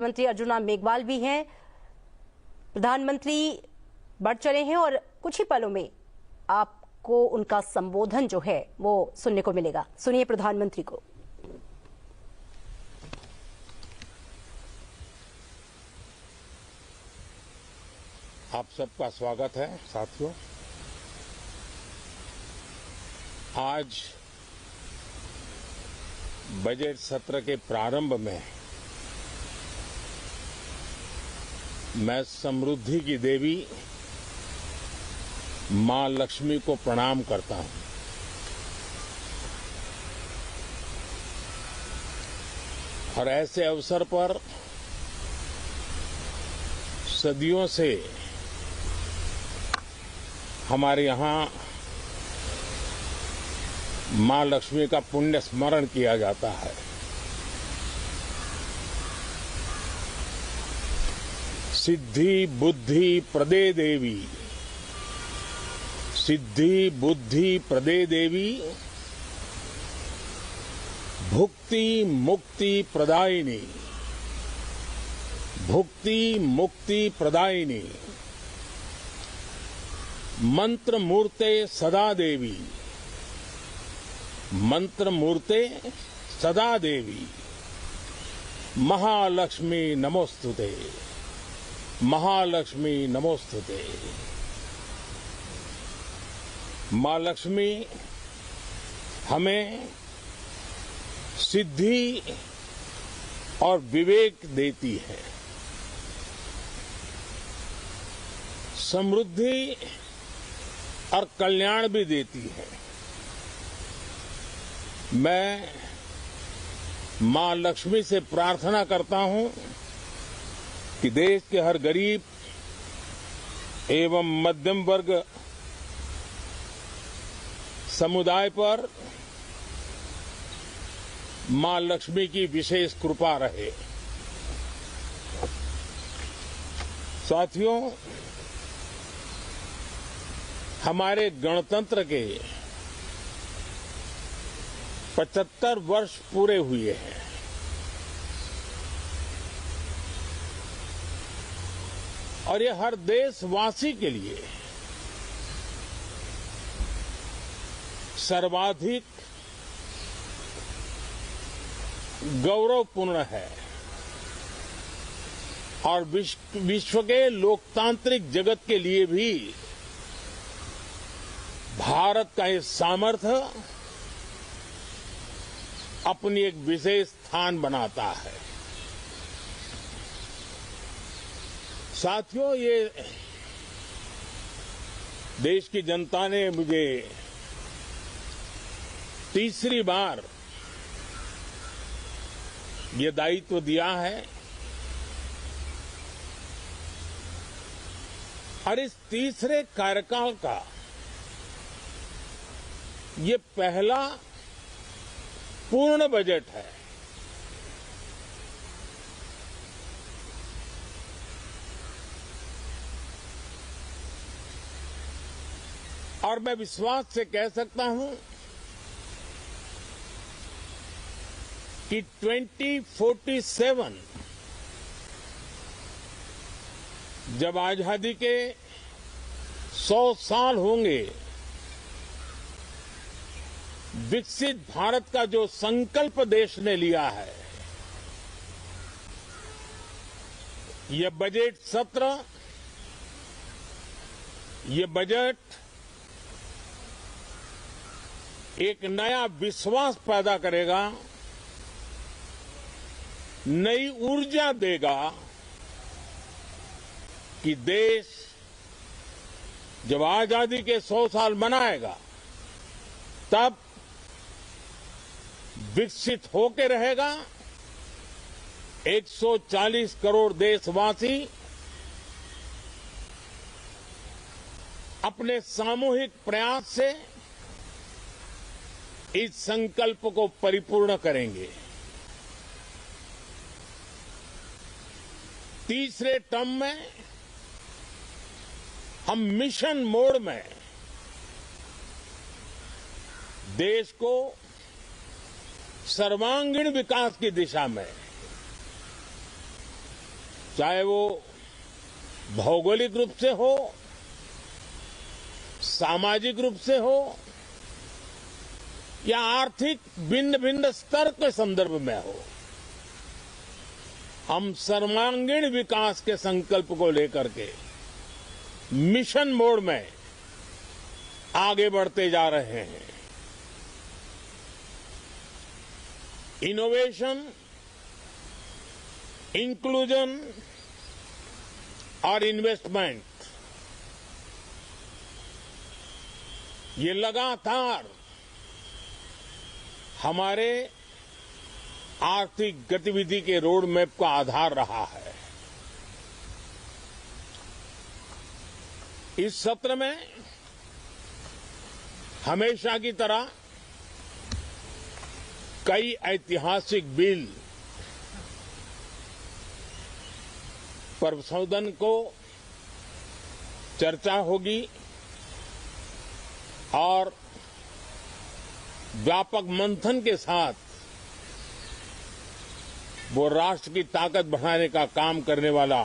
मंत्री अर्जुन राम मेघवाल भी हैं। प्रधानमंत्री बढ़ चले हैं और कुछ ही पलों में आपको उनका संबोधन जो है वो सुनने को मिलेगा। सुनिए प्रधानमंत्री को। आप सबका स्वागत है साथियों। आज बजट सत्र के प्रारंभ में मैं समृद्धि की देवी मां लक्ष्मी को प्रणाम करता हूं। और ऐसे अवसर पर सदियों से हमारे यहां मां लक्ष्मी का पुण्य स्मरण किया जाता है। सिद्धि बुद्धि प्रदे देवी, सिद्धि बुद्धि प्रदे देवी, भुक्ति मुक्ति प्रदायिनी, भुक्ति मुक्ति प्रदायिनी, मंत्र मूर्ते सदा देवी, मंत्र मूर्ते सदा देवी, महालक्ष्मी नमोस्तुते, महालक्ष्मी नमोस्तुते। मां लक्ष्मी हमें सिद्धि और विवेक देती है, समृद्धि और कल्याण भी देती है। मैं मां लक्ष्मी से प्रार्थना करता हूं कि देश के हर गरीब एवं मध्यम वर्ग समुदाय पर मां लक्ष्मी की विशेष कृपा रहे। साथियों, हमारे गणतंत्र के 75 वर्ष पूरे हुए हैं। और ये हर देशवासी के लिए सर्वाधिक गौरवपूर्ण है और विश्व के लोकतांत्रिक जगत के लिए भी भारत का ये सामर्थ्य अपनी एक विशेष स्थान बनाता है। साथियों, ये देश की जनता ने मुझे तीसरी बार ये दायित्व दिया है और इस तीसरे कार्यकाल का ये पहला पूर्ण बजट है। और मैं विश्वास से कह सकता हूं कि 2047 जब आजादी के 100 साल होंगे, विकसित भारत का जो संकल्प देश ने लिया है, ये बजट सत्र, ये बजट एक नया विश्वास पैदा करेगा, नई ऊर्जा देगा कि देश जब आजादी के 100 साल मनाएगा तब विकसित होकर रहेगा। 140 करोड़ देशवासी अपने सामूहिक प्रयास से इस संकल्प को परिपूर्ण करेंगे। तीसरे टर्म में हम मिशन मोड में देश को सर्वांगीण विकास की दिशा में चाहे वो भौगोलिक रूप से हो, सामाजिक रूप से हो या आर्थिक भिन्न भिन्न स्तर के संदर्भ में हो, हम सर्वांगीण विकास के संकल्प को लेकर के मिशन मोड में आगे बढ़ते जा रहे हैं। इनोवेशन, इंक्लूजन और इन्वेस्टमेंट, ये लगातार हमारे आर्थिक गतिविधि के रोड मैप का आधार रहा है। इस सत्र में हमेशा की तरह कई ऐतिहासिक बिल पर संशोधन को चर्चा होगी और व्यापक मंथन के साथ वो राष्ट्र की ताकत बढ़ाने का काम करने वाला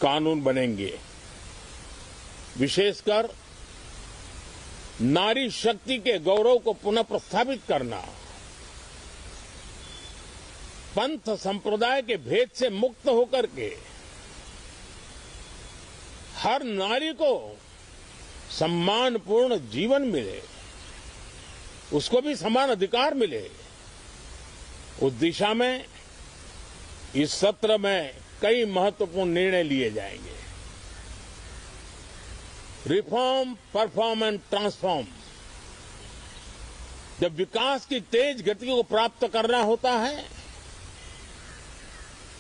कानून बनेंगे। विशेषकर नारी शक्ति के गौरव को पुनः प्रस्थापित करना, पंथ संप्रदाय के भेद से मुक्त होकर के हर नारी को सम्मानपूर्ण जीवन मिले, उसको भी समान अधिकार मिले, उस दिशा में इस सत्र में कई महत्वपूर्ण निर्णय लिए जाएंगे। Reform, perform and transform. जब विकास की तेज गति को प्राप्त करना होता है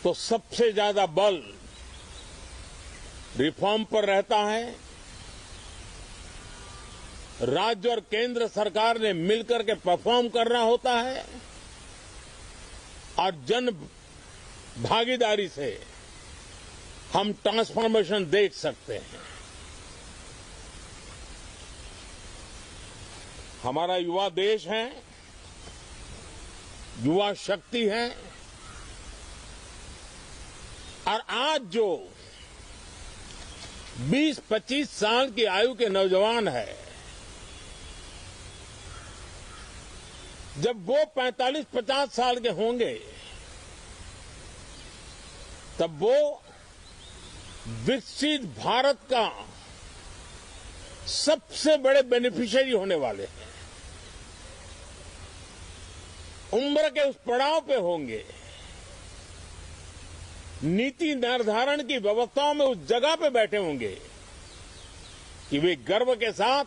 तो सबसे ज्यादा बल रिफॉर्म पर रहता है। राज्य और केंद्र सरकार ने मिलकर के परफॉर्म करना होता है और जन भागीदारी से हम ट्रांसफॉर्मेशन देख सकते हैं। हमारा युवा देश है, युवा शक्ति है और आज जो 20-25 साल की आयु के नौजवान है, जब वो 45-50 साल के होंगे तब वो विकसित भारत का सबसे बड़े बेनिफिशियरी होने वाले हैं। उम्र के उस पड़ाव पे होंगे, नीति निर्धारण की व्यवस्थाओं में उस जगह पे बैठे होंगे कि वे गर्व के साथ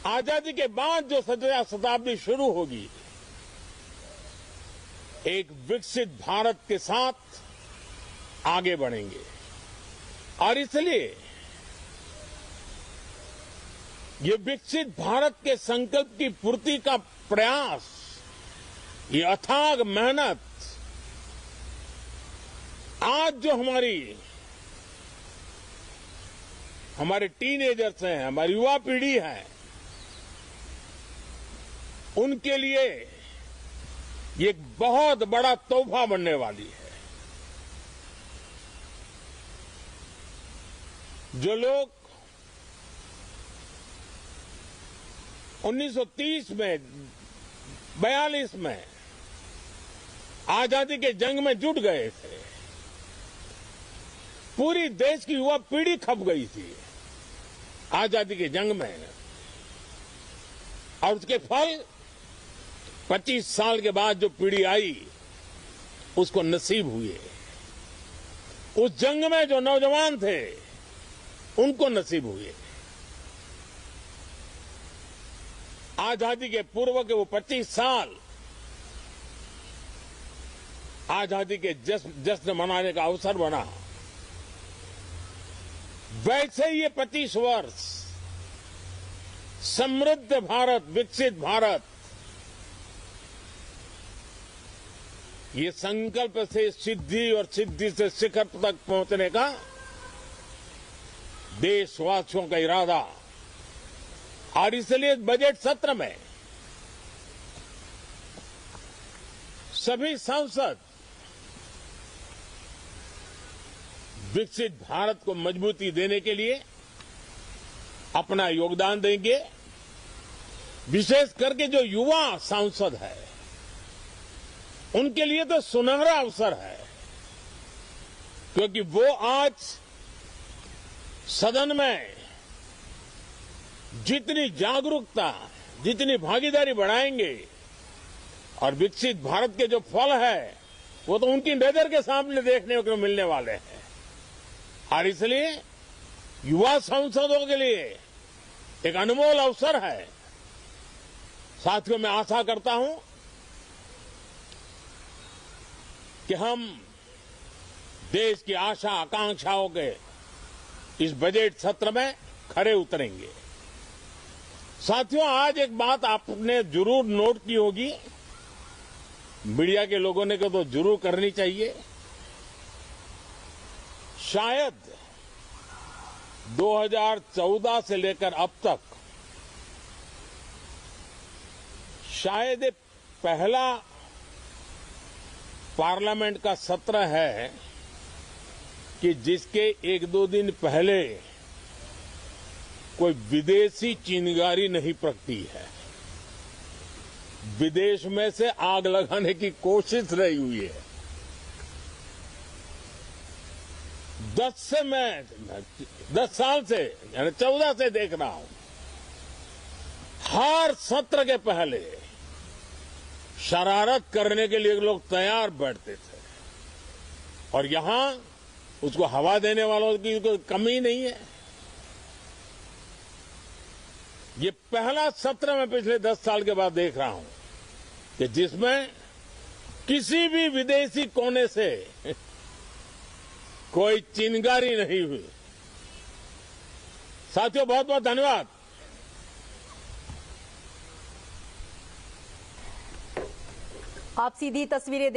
आजादी के बाद जो शताब्दी शुरू होगी, एक विकसित भारत के साथ आगे बढ़ेंगे। और इसलिए ये विकसित भारत के संकल्प की पूर्ति का प्रयास, ये अथाग मेहनत आज जो हमारे टीनेजर्स हैं, हमारी युवा पीढ़ी है, उनके लिए ये एक बहुत बड़ा तोहफा बनने वाली है। जो लोग 1930 में, 42 में आजादी के जंग में जुट गए थे, पूरी देश की युवा पीढ़ी खप गई थी आजादी के जंग में, और उसके फल 25 साल के बाद जो पीढ़ी आई उसको नसीब हुए। उस जंग में जो नौजवान थे उनको नसीब हुए। आजादी के पूर्व के वो 25 साल आजादी के जश्न मनाने का अवसर बना। वैसे ही ये 25 वर्ष समृद्ध भारत, विकसित भारत, ये संकल्प से सिद्धि और सिद्धि से शिखर तक पहुंचने का देशवासियों का इरादा। और इसलिए बजट सत्र में सभी सांसद विकसित भारत को मजबूती देने के लिए अपना योगदान देंगे। विशेष करके जो युवा सांसद है उनके लिए तो सुनहरा अवसर है, क्योंकि वो आज सदन में जितनी जागरूकता, जितनी भागीदारी बढ़ाएंगे और विकसित भारत के जो फल है वो तो उनकी नजर के सामने देखने को मिलने वाले हैं। और इसलिए युवा सांसदों के लिए एक अनमोल अवसर है। साथियों, मैं आशा करता हूं कि हम देश की आशा आकांक्षाओं के इस बजट सत्र में खरे उतरेंगे। साथियों, आज एक बात आपने जरूर नोट की होगी, मीडिया के लोगों ने तो जरूर करनी चाहिए। शायद 2014 से लेकर अब तक शायद ये पहला पार्लियामेंट का सत्र है कि जिसके एक दो दिन पहले कोई विदेशी चिंगारी नहीं प्रगटी है। विदेश में से आग लगाने की कोशिश रही हुई है। 10 साल से यानी 14 से देख रहा हूं, हर सत्र के पहले शरारत करने के लिए लोग तैयार बैठते थे और यहां उसको हवा देने वालों की कोई कमी नहीं है। ये पहला सत्र मैं पिछले 10 साल के बाद देख रहा हूं कि जिसमें किसी भी विदेशी कोने से कोई चिंगारी नहीं हुई। साथियों, बहुत बहुत धन्यवाद। आप सीधी तस्वीरें